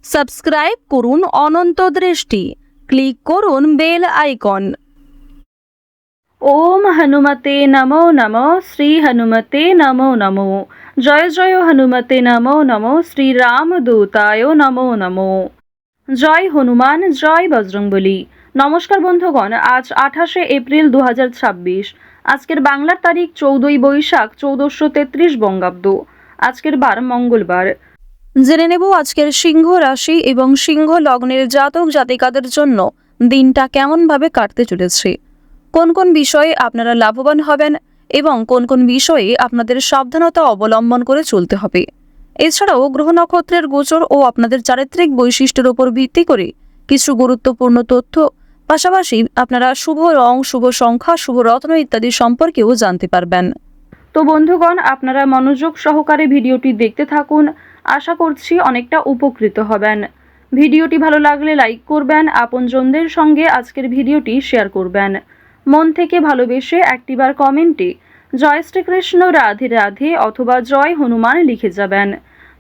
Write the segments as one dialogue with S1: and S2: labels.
S1: Subscribe করুন অনন্ত দৃষ্টি, click করুন বেল আইকন। ওম হনুমতে নমো নমো, শ্রী হনুমতে নমো নমো। জয় জয় হনুমতে নমো নমো, শ্রী রামদূতায় নমো নমো। জয় হনুমান, জয় বজরংবলী। নমস্কার বন্ধুগণ, আজ 28শে এপ্রিল 2026। আজকের বাংলার তারিখ 14ই বৈশাখ 1433 বঙ্গাব্দ। আজকের বার মঙ্গলবার। জেনে নেব আজকের সিংহ রাশি এবং সিংহ লগ্নের জাতক জাতিকাদের জন্য দিনটা কেমনভাবে কাটতে চলেছে, কোন কোন বিষয়ে আপনারা লাভবান হবেন এবং কোন কোন বিষয়ে আপনাদের সাবধানতা অবলম্বন করে চলতে হবে। এছাড়াও গ্রহ নক্ষত্রের গোচর ও আপনাদের চারিত্রিক বৈশিষ্ট্যের উপর ভিত্তি করে কিছু গুরুত্বপূর্ণ তথ্য, পাশাপাশি আপনারা শুভ রং, শুভ সংখ্যা, শুভ রত্ন ইত্যাদি সম্পর্কেও জানতে পারবেন। তো বন্ধুগণ, আপনারা মনোযোগ সহকারে ভিডিওটি দেখতে থাকুন। আশা করছি অনেকটা উপকৃত হবেন। ভিডিওটি ভালো লাগলে লাইক করবেন, আপনজনদের সঙ্গে আজকের ভিডিওটি শেয়ার করবেন। মন থেকে ভালোবেসে একটিবার কমেন্টে জয় শ্রীকৃষ্ণ, রাধে রাধে অথবা জয় হনুমান লিখে যাবেন।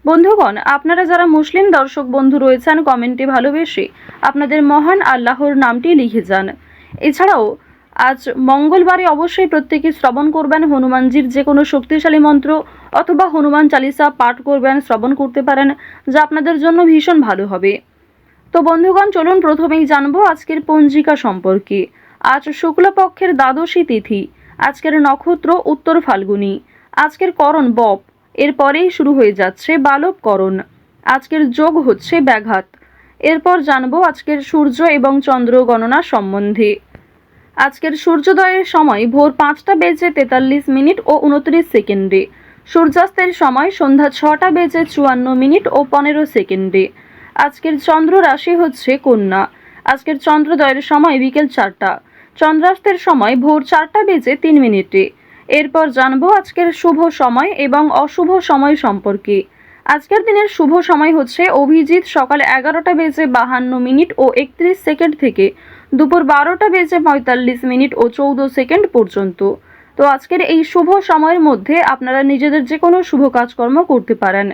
S1: বন্ধুগণ, আপনারা যারা মুসলিম দর্শক বন্ধু রয়েছেন, কমেন্টে ভালোবেসে আপনাদের মহান আল্লাহর নামটি লিখে যান। এছাড়াও আজ মঙ্গলবারে অবশ্যই প্রত্যেকে শ্রবণ করবেন হনুমানজির যে কোনো শক্তিশালী মন্ত্র অথবা হনুমান চালিসা পাঠ করবেন, শ্রবণ করতে পারেন, যা আপনাদের জন্য ভীষণ ভালো হবে। তো বন্ধুগণ, চলুন প্রথমেই জানবো আজকের পঞ্জিকা সম্পর্কে। আজ শুক্লপক্ষের দ্বাদশী তিথি। আজকের নক্ষত্র উত্তর ফাল্গুনী। আজকের করণ বপ, এরপরেই শুরু হয়ে যাচ্ছে বালব করণ। আজকের যোগ হচ্ছে ব্যাঘাত। এরপর জানবো আজকের সূর্য এবং চন্দ্র গণনা সম্বন্ধে। আজকের সূর্যোদয়ের সময় ভোর 5:43 ও 29 সেকেন্ডে। সূর্যাস্তের সময় সন্ধ্যা 6:54 ও 15 সেকেন্ডে। আজকের চন্দ্র রাশি হচ্ছে কন্যা। আজকের চন্দ্রোদয়ের সময় বিকেল 4টা। চন্দ্রাস্তের সময় ভোর 4:03। এরপর জানবো আজকের শুভ সময় এবং অশুভ সময় সম্পর্কে। আজকের দিনের শুভ সময় হচ্ছে অভিজিৎ সকাল 11:52 ও 31 সেকেন্ড থেকে দুপুর 12:45 ও 14 সেকেন্ড পর্যন্ত। তো আজকের এই শুভ সময়ের মধ্যে আপনারা নিজেদের যে কোনো শুভ কাজকর্ম করতে পারেন,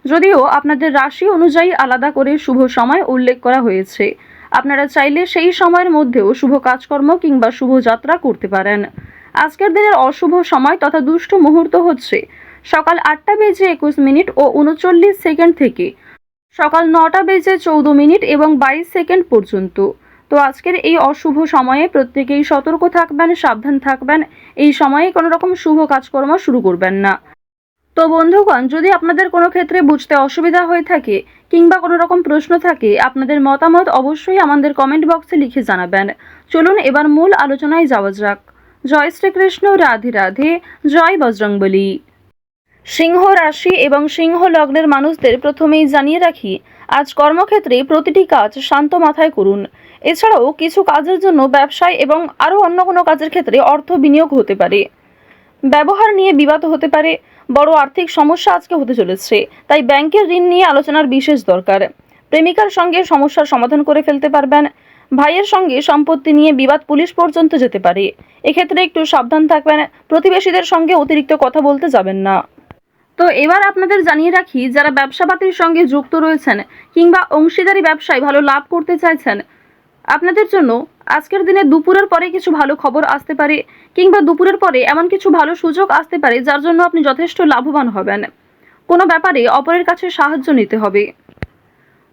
S1: যদিও আপনাদের রাশি অনুযায়ী আলাদা করে শুভ সময় উল্লেখ করা হয়েছে। আপনারা চাইলে সেই সময়ের মধ্যেও শুভ কাজকর্ম কিংবা শুভ যাত্রা করতে পারেন। আজকের দিনের অশুভ সময় তথা দুষ্ট মুহূর্ত হচ্ছে সকাল 8:21 ও 39 সেকেন্ড থেকে সকাল 9:14 এবং 22 সেকেন্ড পর্যন্ত। তো আজকের এই অশুভ সময়ে প্রত্যেকেই সতর্ক থাকবেন, সাবধান থাকবেন। এই সময়ে কোনো রকম শুভ কাজকর্ম শুরু করবেন না। তো বন্ধুগণ, যদি আপনাদের কোনো ক্ষেত্রে বুঝতে অসুবিধা হয়ে থাকে কিংবা কোনো রকম প্রশ্ন থাকে, আপনাদের মতামত অবশ্যই আমাদের কমেন্ট বক্সে লিখে জানাবেন। চলুন এবার মূল আলোচনায় যাওয়া যাক। জয় শ্রীকৃষ্ণ, রাধে রাধে, জয় বজরংবলী। সিংহ রাশি এবং সিংহ লগ্নের মানুষদের প্রথমেই জানিয়ে রাখি, আজ কর্মক্ষেত্রে প্রতিটি কাজ শান্ত মাথায় করুন। এছাড়াও কিছু কাজের জন্য ব্যবসায় এবং আরও অন্য কোনো কাজের ক্ষেত্রে অর্থ বিনিয়োগ হতে পারে। ব্যবহার নিয়ে বিবাদ হতে পারে। বড় আর্থিক সমস্যা আজকে হতে চলেছে, তাই ব্যাংকের ঋণ নিয়ে আলোচনার বিশেষ দরকার। প্রেমিকার সঙ্গে সমস্যার সমাধান করে ফেলতে পারবেন। ভাইয়ের সঙ্গে সম্পত্তি নিয়ে বিবাদ পুলিশ পর্যন্ত যেতে পারে। এক্ষেত্রে একটু সাবধান থাকবেন। প্রতিবেশীদের সঙ্গে অতিরিক্ত কথা বলতে যাবেন না। তো এবার আপনাদের জানিয়ে রাখি, যারা ব্যবসাপাতির সঙ্গে যুক্ত রয়েছেন কিংবা অংশীদারি ব্যবসায় ভালো লাভ করতে চাইছেন, আপনাদের জন্য আজকের দিনে দুপুরের পরে কিছু ভালো খবর আসতে পারে কিংবা দুপুরের পরে এমন কিছু ভালো সুযোগ আসতে পারে যার জন্য আপনি যথেষ্ট লাভবান হবেন। কোনো ব্যাপারে অপরের কাছে সাহায্য নিতে হবে।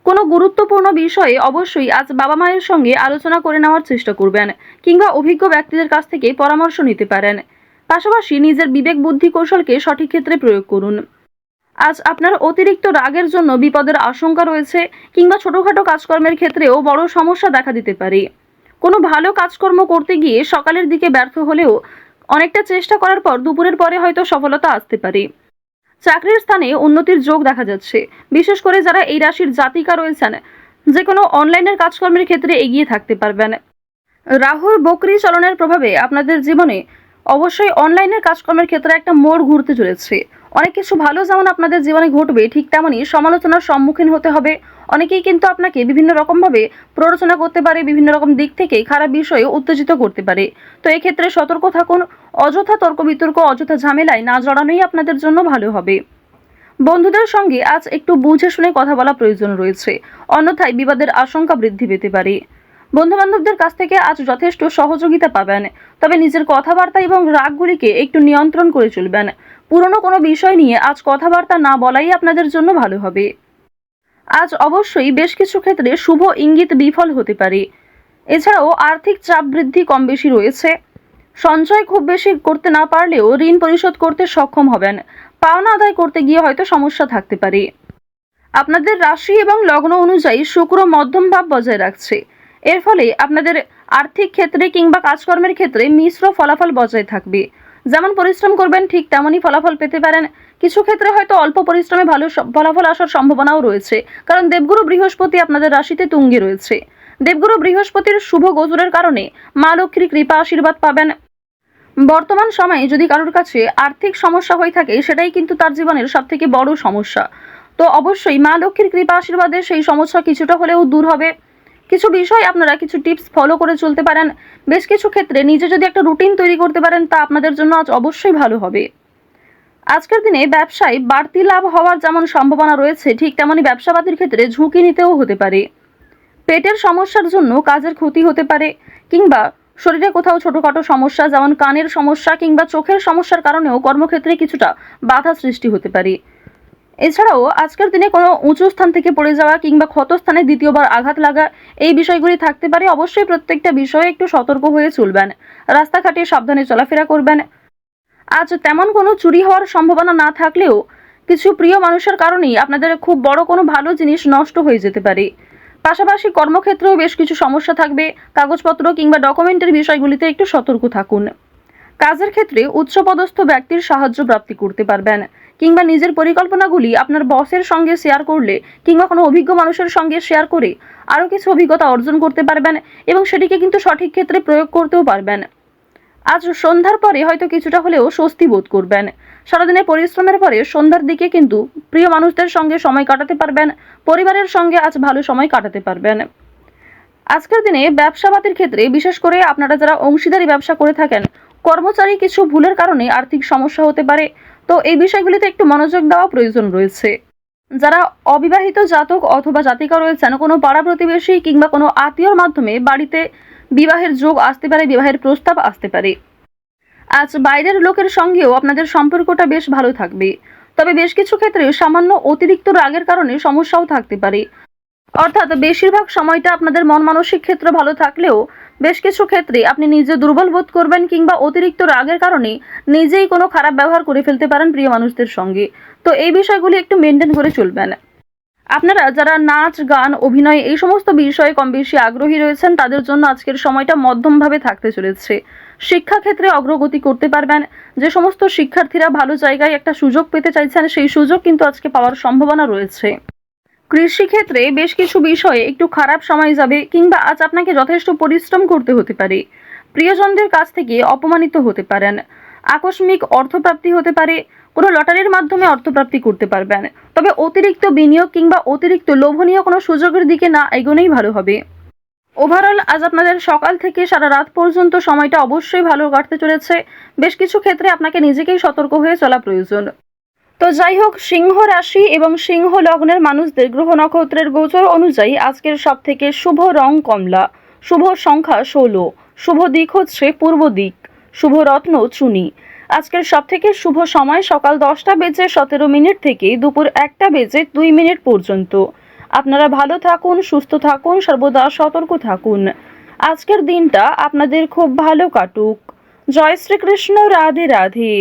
S1: কোনো গুরুত্বপূর্ণ বিষয়ে অবশ্যই আজ বাবা মায়ের সঙ্গে আলোচনা করে নেওয়ার চেষ্টা করবেন কিংবা অভিজ্ঞ ব্যক্তিদের কাছ থেকে পরামর্শ নিতে পারেন। পাশাপাশি নিজের বিবেক বুদ্ধি কৌশলকে সঠিক ক্ষেত্রে প্রয়োগ করুন। আজ আপনার অতিরিক্ত রাগের জন্য বিপদের আশঙ্কা রয়েছে কিংবা ছোটখাটো কাজকর্মের ক্ষেত্রেও বড় সমস্যা দেখা দিতে পারে। কোনো ভালো কাজকর্ম করতে গিয়ে সকালের দিকে ব্যর্থ হলেও অনেকটা চেষ্টা করার পর দুপুরের পরে হয়তো সফলতা আসতে পারে। চাকরির স্থানে উন্নতির যোগ দেখা যাচ্ছে। বিশেষ করে যারা এই রাশির জাতিকা রয়েছেন, যে কোনো অনলাইনের কাজকর্মের ক্ষেত্রে এগিয়ে থাকতে পারবেন। রাহুর বকরি চলনের প্রভাবে আপনাদের জীবনে অবশ্যই অনলাইনের কাজকর্মের ক্ষেত্রে একটা মোড় ঘুরতে চলেছে। অনেক কিছু ভালো যেমন আপনাদের জীবনে ঘটবে, ঠিক তেমনই সমালোচনার সম্মুখীন হতে হবে। অনেকেই কিন্তু আপনাকে বিভিন্ন রকমভাবে প্ররোচনা করতে পারে, বিভিন্ন রকম দিক থেকে খারাপ বিষয়ে উত্তেজিত করতে পারে। তো এক্ষেত্রে সতর্ক থাকুন। অযথা তর্ক বিতর্ক, অযথা ঝামেলায় না জড়ানোই আপনাদের জন্য ভালো হবে। বন্ধুদের সঙ্গে আজ একটু বুঝে শুনে কথা বলা প্রয়োজন রয়েছে, অন্যথায় বিবাদের আশঙ্কা বৃদ্ধি পেতে পারে। বন্ধু বান্ধবদের কাছ থেকে আজ যথেষ্ট সহযোগিতা পাবেন, তবে নিজের কথাবার্তা এবং রাগগুলিকে একটু নিয়ন্ত্রণ করে চলবেন। পুরনো কোনো বিষয় নিয়ে আজ কথাবার্তা না বলাই আপনাদের জন্য ভালো হবে। আজ অবশ্যই বেশ কিছু ক্ষেত্রে শুভ ইঙ্গিত বিফল হতে পারে। এছাড়াও আর্থিক চাপ বৃদ্ধি কম বেশি রয়েছে। সঞ্চয় খুব বেশি করতে না পারলেও ঋণ পরিশোধ করতে সক্ষম হবেন। পাওনা আদায় করতে গিয়ে হয়তো সমস্যা থাকতে পারে। আপনাদের রাশি এবং লগ্ন অনুযায়ী শুক্র মধ্যম ভাব বজায় রাখছে। এর ফলে আপনাদের আর্থিক ক্ষেত্রে কিংবা কাজকর্মের ক্ষেত্রে মিশ্র ফলাফল বজায় থাকবে। যেমন পরিশ্রম করবেন ঠিক তেমনই ফলাফল পেতে পারেন। কিছু ক্ষেত্রে হয়তো অল্প পরিশ্রমে ভালো ফলাফল আসার সম্ভাবনাও রয়েছে, কারণ দেবগুরু বৃহস্পতি আপনাদের রাশিতে তুঙ্গে রয়েছে। দেবগুরু বৃহস্পতির শুভ গোচরের কারণে মা লক্ষ্মীর কৃপা আশীর্বাদ পাবেন। বর্তমান সময়ে যদি কারোর কাছে আর্থিক সমস্যা হয়ে থাকে, সেটাই কিন্তু তার জীবনের সবথেকে বড় সমস্যা। তো অবশ্যই মা লক্ষ্মীর কৃপা আশীর্বাদে সেই সমস্যা কিছুটা হলেও দূর হবে। কিছু বিষয় আপনারা কিছু টিপস ফলো করে চলতে পারেন। বেশ কিছু ক্ষেত্রে নিজে যদি একটা রুটিন তৈরি করতে পারেন, তা আপনাদের জন্য আজ অবশ্যই ভালো হবে। আজকের দিনে ব্যবসায় বাড়তি লাভ হওয়ার যেমন সম্ভাবনা রয়েছে, ঠিক তেমনই ব্যবসাবাদীর ক্ষেত্রে ঝুঁকি নিতেও হতে পারে। পেটের সমস্যার জন্য কাজের ক্ষতি হতে পারে, কিংবা শরীরে কোথাও ছোটখাটো সমস্যা যেমন কানের সমস্যা কিংবা চোখের সমস্যার কারণেও কর্মক্ষেত্রে কিছুটা বাধা সৃষ্টি হতে পারে। এছাড়াও আজকের দিনে কোনো উঁচু স্থান থেকে পড়ে যাওয়া কিংবা ক্ষতস্থানে দ্বিতীয়বার আঘাত লাগা, এই বিষয়গুলি থাকতে পারে। অবশ্যই প্রত্যেকটা বিষয়ে একটু সতর্ক হয়ে চলবেন। রাস্তাঘাটে সাবধানে চলাফেরা করবেন। আজ তেমন কোনো চুরি হওয়ার সম্ভাবনা না থাকলেও কিছু প্রিয় মানুষের কারণেই আপনাদের খুব বড় কোনো ভালো জিনিস নষ্ট হয়ে যেতে পারে। পাশাপাশি কর্মক্ষেত্রেও বেশ কিছু সমস্যা থাকবে। কাগজপত্র কিংবা ডকুমেন্টের বিষয়গুলিতে একটু সতর্ক থাকুন। কাজের ক্ষেত্রে উচ্চপদস্থ ব্যক্তির সাহায্য প্রাপ্তি করতে পারবেন, কিংবা নিজের পরিকল্পনাগুলি আপনার বসের সঙ্গে শেয়ার করলে কিংবা কোনো অভিজ্ঞ মানুষের সঙ্গে শেয়ার করে আরও কিছু অভিজ্ঞতা অর্জন করতে পারবেন এবং সেটিকে কিন্তু সঠিক ক্ষেত্রে প্রয়োগ করতেও পারবেন। আজ সন্ধ্যার পরে হয়তো কিছুটা হলেও স্বস্তি বোধ করবেন। সারাদিনের পরিশ্রমের পরে সন্ধ্যার দিকে কিন্তু প্রিয় মানুষদের সঙ্গে সময় কাটাতে পারবেন। পরিবারের সঙ্গে আজ ভালো সময় কাটাতে পারবেন। আজকের দিনে ব্যবসাবাদীর ক্ষেত্রে বিশেষ করে আপনারা যারা অংশীদারি ব্যবসা করে থাকেন, কর্মচারী কিছু ভুলের কারণে আর্থিক সমস্যা হতে পারে। তো এই বিষয়গুলিতে একটু মনোযোগ দেওয়া প্রয়োজন রয়েছে। যারা অবিবাহিত জাতক অথবা জাতিকা রয়েছেন, কোনো পাড়া প্রতিবেশী কিংবা কোনো আত্মীয়র মাধ্যমে বাড়িতে বিবাহের যোগ আসতে পারে, বিবাহের প্রস্তাব আসতে পারে। আজ বাইরের লোকের সঙ্গেও আপনাদের সম্পর্কটা বেশ ভালো থাকবে, তবে বেশ কিছু ক্ষেত্রে সামান্য অতিরিক্ত রাগের কারণে সমস্যাও থাকতে পারে। অর্থাৎ বেশিরভাগ সময়টা আপনাদের মন মানসিক ক্ষেত্র ভালো থাকলেও বেশ কিছু ক্ষেত্রে আপনি নিজে দুর্বল বোধ করবেন, কিংবা অতিরিক্ত রাগের কারণে নিজেই কোনো খারাপ ব্যবহার করে ফেলতে পারেন প্রিয় মানুষদের সঙ্গে। তো এই বিষয়গুলি একটু মেনটেন করে চলবেন। আপনারা যারা নাচ গান অভিনয় এই সমস্ত বিষয়ে কম বেশি আগ্রহী রয়েছেন, তাদের জন্য আজকের সময়টা মধ্যমভাবে থাকতে চলেছে। শিক্ষাক্ষেত্রে অগ্রগতি করতে পারবেন। যে সমস্ত শিক্ষার্থীরা ভালো জায়গায় একটা সুযোগ পেতে চাইছেন, সেই সুযোগ কিন্তু আজকে পাওয়ার সম্ভাবনা রয়েছে। কৃষিক্ষেত্রে বেশ কিছু বিষয়ে একটু খারাপ সময় যাবে, কিংবা আজ আপনাকে যথেষ্ট পরিশ্রম করতে হতে পারে। প্রিয়জনদের কাছ থেকে অপমানিত হতে পারেন। আকস্মিক অর্থপ্রাপ্তি হতে পারে। কোনো লটারির মাধ্যমে অর্থপ্রাপ্তি করতে পারবেন। তবে অতিরিক্ত বিনিয়োগ কিংবা অতিরিক্ত লোভনীয় কোনো সুযোগের দিকে না এগোনোই ভালো হবে। ওভারঅল আজ আপনাদের সকাল থেকে সারা রাত পর্যন্ত সময়টা অবশ্যই ভালো কাটতে চলেছে। বেশ কিছু ক্ষেত্রে আপনাকে নিজেকেই সতর্ক হয়ে চলা প্রয়োজন। তো যাই হোক, সিংহ রাশি এবং সিংহ লগ্নের মানুষদের গ্রহ নক্ষত্রের গোচর অনুযায়ী আজকের সব থেকে শুভ রং কমলা, শুভ সংখ্যা 16, শুভ দিক হচ্ছে পূর্ব দিক, শুভ রত্ন চুনি। আজকের সব থেকে শুভ সময় সকাল 10:17 থেকে দুপুর 1:02 পর্যন্ত। আপনারা ভালো থাকুন, সুস্থ থাকুন, সর্বদা সতর্ক থাকুন। আজকের দিনটা আপনাদের খুব ভালো কাটুক। জয় শ্রীকৃষ্ণ। রাধে রাধে।